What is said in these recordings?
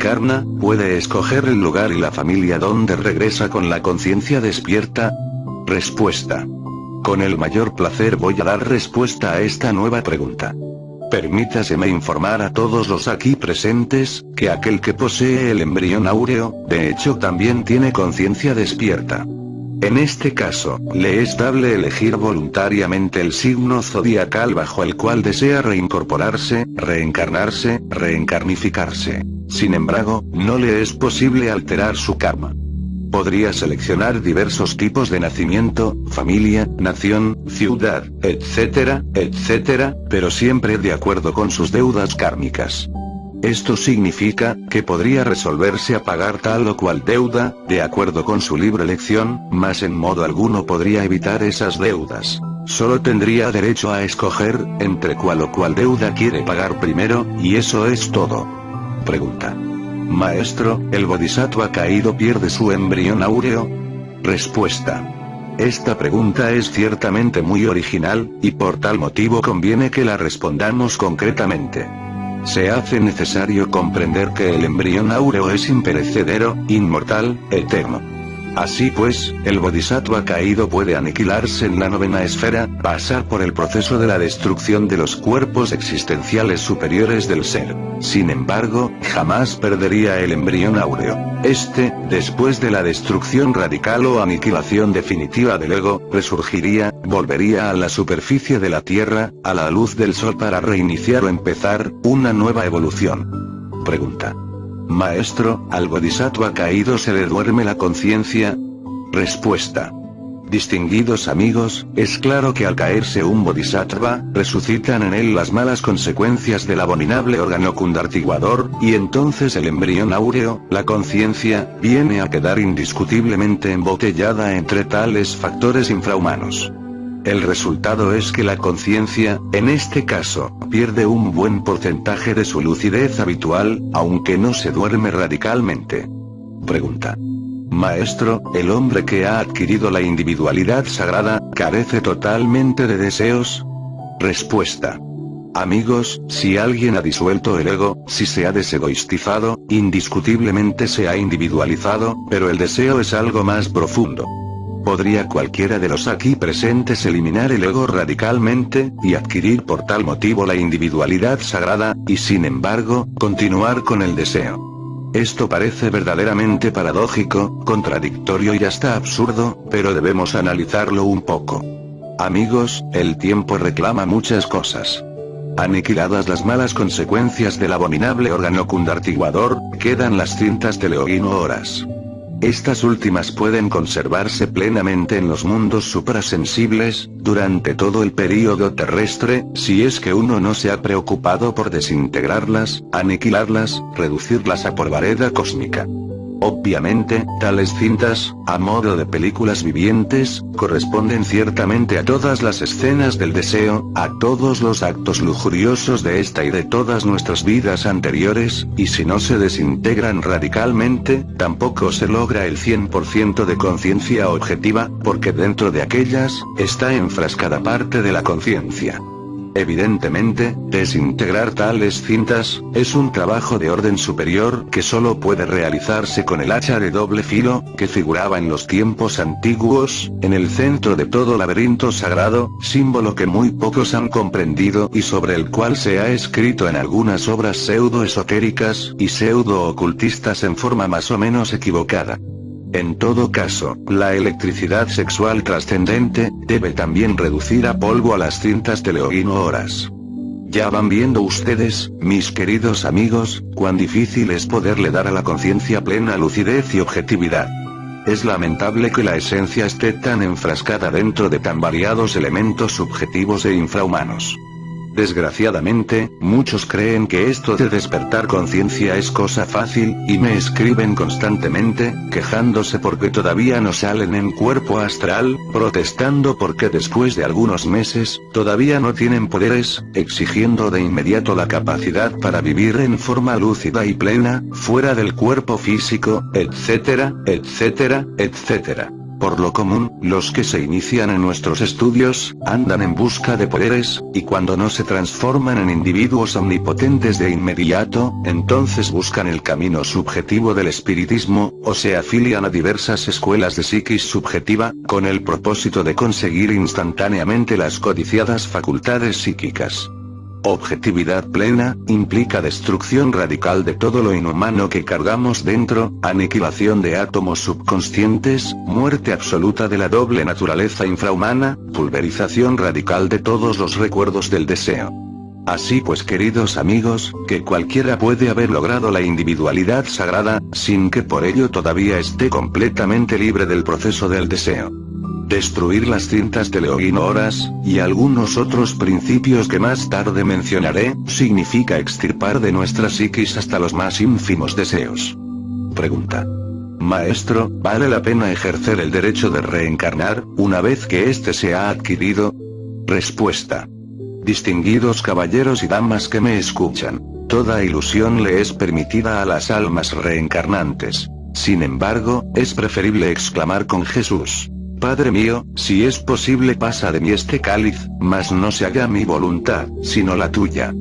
reencarna, puede escoger el lugar y la familia donde regresa con la conciencia despierta. Respuesta. Con el mayor placer voy a dar respuesta a esta nueva pregunta. Permítaseme informar a todos los aquí presentes, que aquel que posee el embrión áureo, de hecho también tiene conciencia despierta. En este caso, le es dable elegir voluntariamente el signo zodiacal bajo el cual desea reincorporarse, reencarnarse, reencarnificarse. Sin embargo, no le es posible alterar su karma. Podría seleccionar diversos tipos de nacimiento, familia, nación, ciudad, etcétera, etcétera, pero siempre de acuerdo con sus deudas kármicas. Esto significa, que podría resolverse a pagar tal o cual deuda, de acuerdo con su libre elección, mas en modo alguno podría evitar esas deudas. Solo tendría derecho a escoger, entre cuál o cual deuda quiere pagar primero, y eso es todo. Pregunta. Maestro, ¿el bodhisattva caído pierde su embrión áureo? Respuesta. Esta pregunta es ciertamente muy original, y por tal motivo conviene que la respondamos concretamente. Se hace necesario comprender que el embrión áureo es imperecedero, inmortal, eterno. Así pues, el bodhisattva caído puede aniquilarse en la novena esfera, pasar por el proceso de la destrucción de los cuerpos existenciales superiores del ser. Sin embargo, jamás perdería el embrión áureo. Después de la destrucción radical o aniquilación definitiva del ego, resurgiría, volvería a la superficie de la Tierra, a la luz del sol para reiniciar o empezar, una nueva evolución. Pregunta. Maestro, ¿al bodhisattva caído se le duerme la conciencia? Respuesta. Distinguidos amigos, es claro que al caerse un bodhisattva, resucitan en él las malas consecuencias del abominable órgano kundartiguador, y entonces el embrión áureo, la conciencia, viene a quedar indiscutiblemente embotellada entre tales factores infrahumanos. El resultado es que la conciencia, en este caso, pierde un buen porcentaje de su lucidez habitual, aunque no se duerme radicalmente. Pregunta. Maestro, ¿el hombre que ha adquirido la individualidad sagrada, carece totalmente de deseos? Respuesta. Amigos, si alguien ha disuelto el ego, si se ha desegoistizado, indiscutiblemente se ha individualizado, pero el deseo es algo más profundo. ¿Podría cualquiera de los aquí presentes eliminar el ego radicalmente, y adquirir por tal motivo la individualidad sagrada, y sin embargo, continuar con el deseo? Esto parece verdaderamente paradójico, contradictorio y hasta absurdo, pero debemos analizarlo un poco. Amigos, el tiempo reclama muchas cosas. Aniquiladas las malas consecuencias del abominable órgano kundartiguador, quedan las cintas de Leogino Horas. Estas últimas pueden conservarse plenamente en los mundos suprasensibles, durante todo el período terrestre, si es que uno no se ha preocupado por desintegrarlas, aniquilarlas, reducirlas a polvareda cósmica. Obviamente, tales cintas, a modo de películas vivientes, corresponden ciertamente a todas las escenas del deseo, a todos los actos lujuriosos de esta y de todas nuestras vidas anteriores, y si no se desintegran radicalmente, tampoco se logra el 100% de conciencia objetiva, porque dentro de aquellas, está enfrascada parte de la conciencia. Evidentemente, desintegrar tales cintas, es un trabajo de orden superior que solo puede realizarse con el hacha de doble filo, que figuraba en los tiempos antiguos, en el centro de todo laberinto sagrado, símbolo que muy pocos han comprendido y sobre el cual se ha escrito en algunas obras pseudo-esotéricas y pseudo-ocultistas en forma más o menos equivocada. En todo caso, la electricidad sexual trascendente, debe también reducir a polvo a las cintas de Leogino Horas. Ya van viendo ustedes, mis queridos amigos, cuán difícil es poderle dar a la conciencia plena lucidez y objetividad. Es lamentable que la esencia esté tan enfrascada dentro de tan variados elementos subjetivos e infrahumanos. Desgraciadamente, muchos creen que esto de despertar conciencia es cosa fácil, y me escriben constantemente, quejándose porque todavía no salen en cuerpo astral, protestando porque después de algunos meses, todavía no tienen poderes, exigiendo de inmediato la capacidad para vivir en forma lúcida y plena, fuera del cuerpo físico, etcétera, etcétera, etcétera. Por lo común, los que se inician en nuestros estudios, andan en busca de poderes, y cuando no se transforman en individuos omnipotentes de inmediato, entonces buscan el camino subjetivo del espiritismo, o se afilian a diversas escuelas de psiquis subjetiva, con el propósito de conseguir instantáneamente las codiciadas facultades psíquicas. Objetividad plena, implica destrucción radical de todo lo inhumano que cargamos dentro, aniquilación de átomos subconscientes, muerte absoluta de la doble naturaleza infrahumana, pulverización radical de todos los recuerdos del deseo. Así pues, queridos amigos, que cualquiera puede haber logrado la individualidad sagrada, sin que por ello todavía esté completamente libre del proceso del deseo. Destruir las cintas teleoginoras, y algunos otros principios que más tarde mencionaré, significa extirpar de nuestra psiquis hasta los más ínfimos deseos. Pregunta. Maestro, ¿vale la pena ejercer el derecho de reencarnar, una vez que éste se ha adquirido? Respuesta. Distinguidos caballeros y damas que me escuchan, toda ilusión le es permitida a las almas reencarnantes. Sin embargo, es preferible exclamar con Jesús: Padre mío, si es posible pasa de mí este cáliz, mas no se haga mi voluntad, sino la tuya.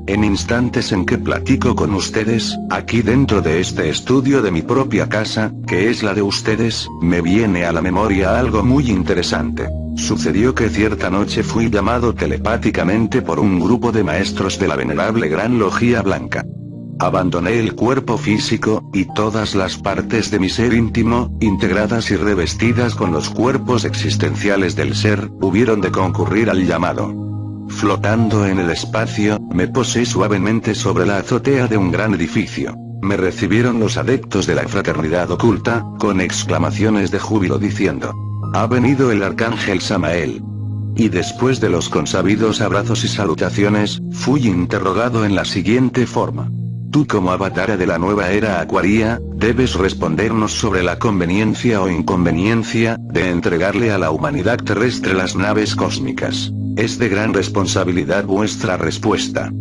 En instantes en que platico con ustedes, aquí dentro de este estudio de mi propia casa, que es la de ustedes, me viene a la memoria algo muy interesante. Sucedió que cierta noche fui llamado telepáticamente por un grupo de maestros de la venerable Gran Logía Blanca. Abandoné el cuerpo físico, y todas las partes de mi ser íntimo, integradas y revestidas con los cuerpos existenciales del ser, hubieron de concurrir al llamado. Flotando en el espacio, me posé suavemente sobre la azotea de un gran edificio. Me recibieron los adeptos de la fraternidad oculta, con exclamaciones de júbilo diciendo: «Ha venido el arcángel Samael». Y después de los consabidos abrazos y salutaciones, fui interrogado en la siguiente forma: Tú como avatar de la nueva era acuaria, debes respondernos sobre la conveniencia o inconveniencia, de entregarle a la humanidad terrestre las naves cósmicas. Es de gran responsabilidad vuestra respuesta.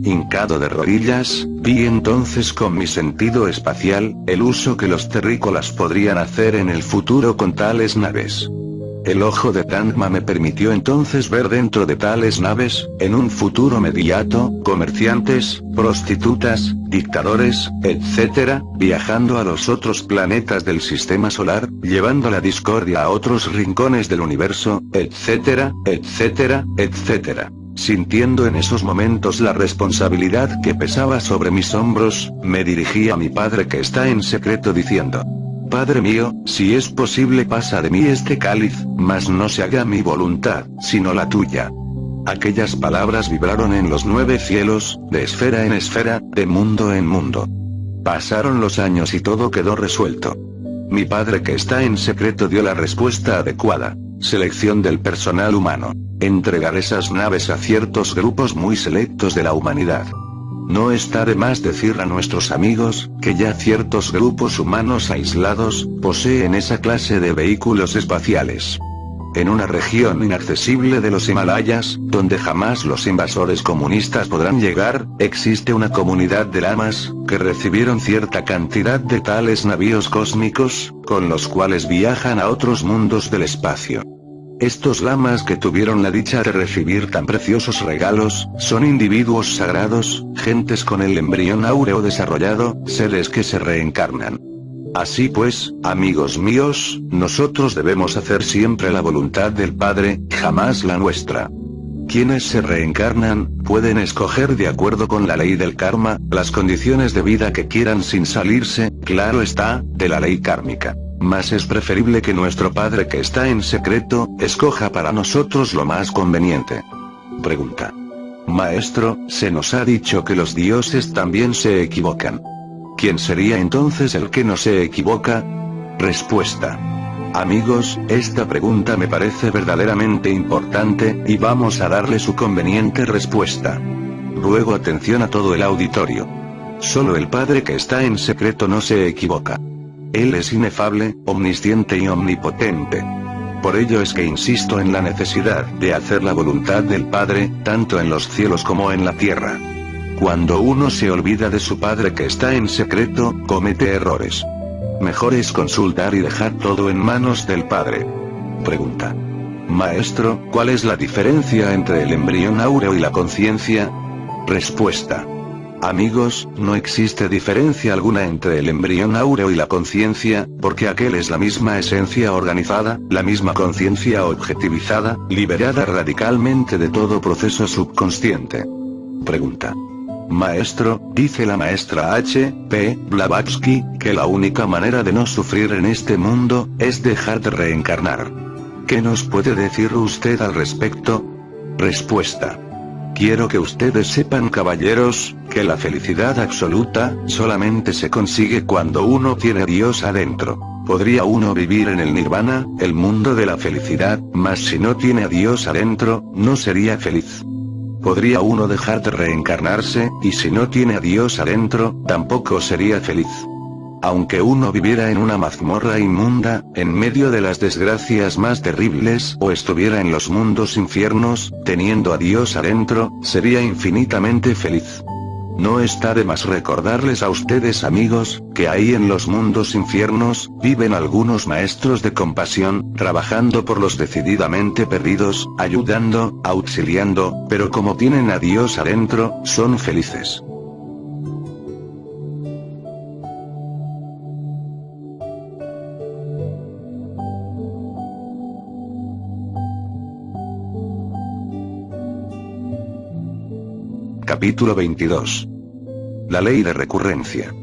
Hincado de rodillas, vi entonces con mi sentido espacial, el uso que los terrícolas podrían hacer en el futuro con tales naves. El ojo de Tangma me permitió entonces ver dentro de tales naves, en un futuro inmediato, comerciantes, prostitutas, dictadores, etc., viajando a los otros planetas del sistema solar, llevando la discordia a otros rincones del universo, etc., etc., etc. Sintiendo en esos momentos la responsabilidad que pesaba sobre mis hombros, me dirigí a mi Padre que está en secreto diciendo: Padre mío, si es posible pasa de mí este cáliz, mas no se haga mi voluntad, sino la tuya. Aquellas palabras vibraron en los 9 cielos, de esfera en esfera, de mundo en mundo. Pasaron los años y todo quedó resuelto. Mi Padre que está en secreto dio la respuesta adecuada: selección del personal humano. Entregar esas naves a ciertos grupos muy selectos de la humanidad. No está de más decir a nuestros amigos, que ya ciertos grupos humanos aislados, poseen esa clase de vehículos espaciales. En una región inaccesible de los Himalayas, donde jamás los invasores comunistas podrán llegar, existe una comunidad de lamas, que recibieron cierta cantidad de tales navíos cósmicos, con los cuales viajan a otros mundos del espacio. Estos lamas que tuvieron la dicha de recibir tan preciosos regalos, son individuos sagrados, gentes con el embrión áureo desarrollado, seres que se reencarnan. Así pues, amigos míos, nosotros debemos hacer siempre la voluntad del Padre, jamás la nuestra. Quienes se reencarnan, pueden escoger de acuerdo con la ley del karma, las condiciones de vida que quieran sin salirse, claro está, de la ley kármica. Mas es preferible que nuestro Padre que está en secreto, escoja para nosotros lo más conveniente. Pregunta. Maestro, se nos ha dicho que los dioses también se equivocan. ¿Quién sería entonces el que no se equivoca? Respuesta. Amigos, esta pregunta me parece verdaderamente importante, y vamos a darle su conveniente respuesta. Ruego atención a todo el auditorio. Solo el Padre que está en secreto no se equivoca. Él es inefable, omnisciente y omnipotente. Por ello es que insisto en la necesidad de hacer la voluntad del Padre, tanto en los cielos como en la tierra. Cuando uno se olvida de su Padre que está en secreto, comete errores. Mejor es consultar y dejar todo en manos del Padre. Pregunta. Maestro, ¿cuál es la diferencia entre el embrión áureo y la conciencia? Respuesta. Amigos, no existe diferencia alguna entre el embrión áureo y la conciencia, porque aquel es la misma esencia organizada, la misma conciencia objetivizada, liberada radicalmente de todo proceso subconsciente. Pregunta. Maestro, dice la maestra H. P. Blavatsky, que la única manera de no sufrir en este mundo, es dejar de reencarnar. ¿Qué nos puede decir usted al respecto? Respuesta. Quiero que ustedes sepan, caballeros, que la felicidad absoluta, solamente se consigue cuando uno tiene a Dios adentro. Podría uno vivir en el nirvana, el mundo de la felicidad, mas si no tiene a Dios adentro, no sería feliz. Podría uno dejar de reencarnarse, y si no tiene a Dios adentro, tampoco sería feliz. Aunque uno viviera en una mazmorra inmunda, en medio de las desgracias más terribles, o estuviera en los mundos infiernos, teniendo a Dios adentro, sería infinitamente feliz. No está de más recordarles a ustedes, amigos, que ahí en los mundos infiernos, viven algunos maestros de compasión, trabajando por los decididamente perdidos, ayudando, auxiliando, pero como tienen a Dios adentro, son felices. Capítulo 22. La ley de recurrencia.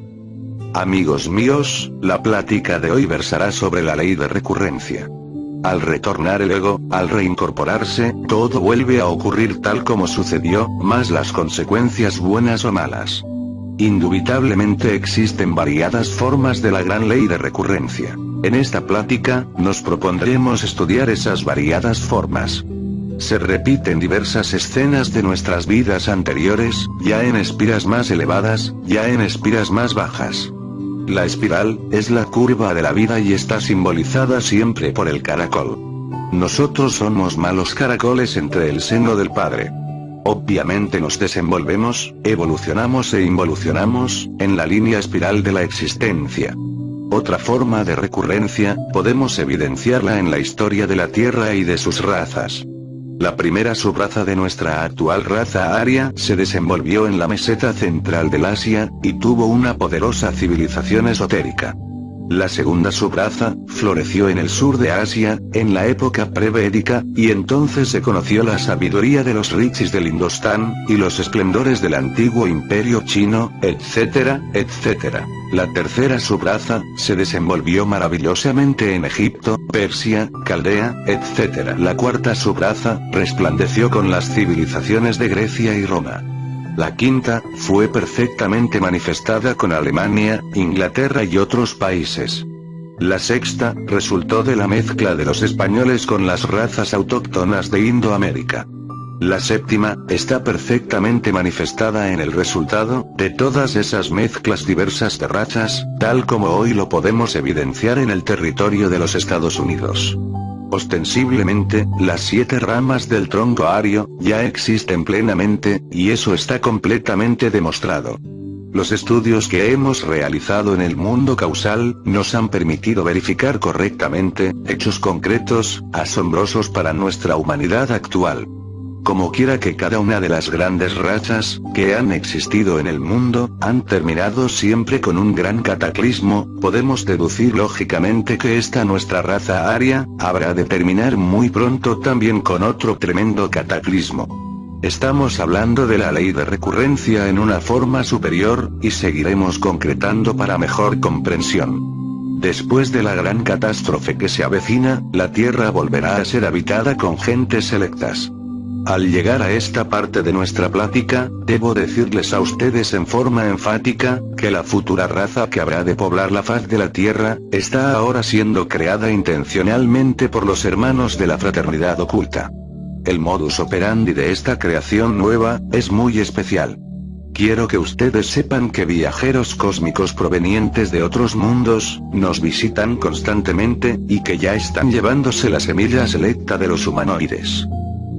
Amigos míos, la plática de hoy versará sobre la ley de recurrencia. Al retornar el ego, al reincorporarse, todo vuelve a ocurrir tal como sucedió, más las consecuencias buenas o malas. Indubitablemente existen variadas formas de la gran ley de recurrencia. En esta plática, nos propondremos estudiar esas variadas formas. Se repiten diversas escenas de nuestras vidas anteriores, ya en espiras más elevadas, ya en espiras más bajas. La espiral, es la curva de la vida y está simbolizada siempre por el caracol. Nosotros somos malos caracoles entre el seno del Padre. Obviamente nos desenvolvemos, evolucionamos e involucionamos, en la línea espiral de la existencia. Otra forma de recurrencia, podemos evidenciarla en la historia de la Tierra y de sus razas. La primera subraza de nuestra actual raza aria se desenvolvió en la meseta central del Asia, y tuvo una poderosa civilización esotérica. La segunda subraza, floreció en el sur de Asia, en la época prevédica, y entonces se conoció la sabiduría de los rishis del Indostán, y los esplendores del antiguo imperio chino, etcétera, etcétera. La tercera subraza, se desenvolvió maravillosamente en Egipto, Persia, Caldea, etc. La cuarta subraza, resplandeció con las civilizaciones de Grecia y Roma. La quinta, fue perfectamente manifestada con Alemania, Inglaterra y otros países. La sexta, resultó de la mezcla de los españoles con las razas autóctonas de Indoamérica. La séptima, está perfectamente manifestada en el resultado de todas esas mezclas diversas de razas, tal como hoy lo podemos evidenciar en el territorio de los Estados Unidos. Ostensiblemente, las 7 ramas del tronco ario, ya existen plenamente, y eso está completamente demostrado. Los estudios que hemos realizado en el mundo causal, nos han permitido verificar correctamente, hechos concretos, asombrosos para nuestra humanidad actual. Como quiera que cada una de las grandes razas, que han existido en el mundo, han terminado siempre con un gran cataclismo, podemos deducir lógicamente que esta nuestra raza aria, habrá de terminar muy pronto también con otro tremendo cataclismo. Estamos hablando de la ley de recurrencia en una forma superior, y seguiremos concretando para mejor comprensión. Después de la gran catástrofe que se avecina, la Tierra volverá a ser habitada con gentes selectas. Al llegar a esta parte de nuestra plática, debo decirles a ustedes en forma enfática, que la futura raza que habrá de poblar la faz de la Tierra, está ahora siendo creada intencionalmente por los hermanos de la fraternidad oculta. El modus operandi de esta creación nueva, es muy especial. Quiero que ustedes sepan que viajeros cósmicos provenientes de otros mundos, nos visitan constantemente, y que ya están llevándose la semilla selecta de los humanoides.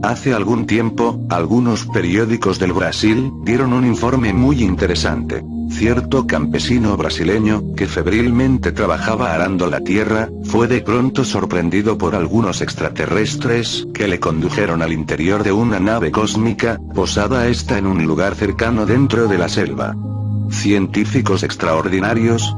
Hace algún tiempo, algunos periódicos del Brasil, dieron un informe muy interesante. Cierto campesino brasileño, que febrilmente trabajaba arando la tierra, fue de pronto sorprendido por algunos extraterrestres, que le condujeron al interior de una nave cósmica, posada esta en un lugar cercano dentro de la selva. Científicos extraordinarios,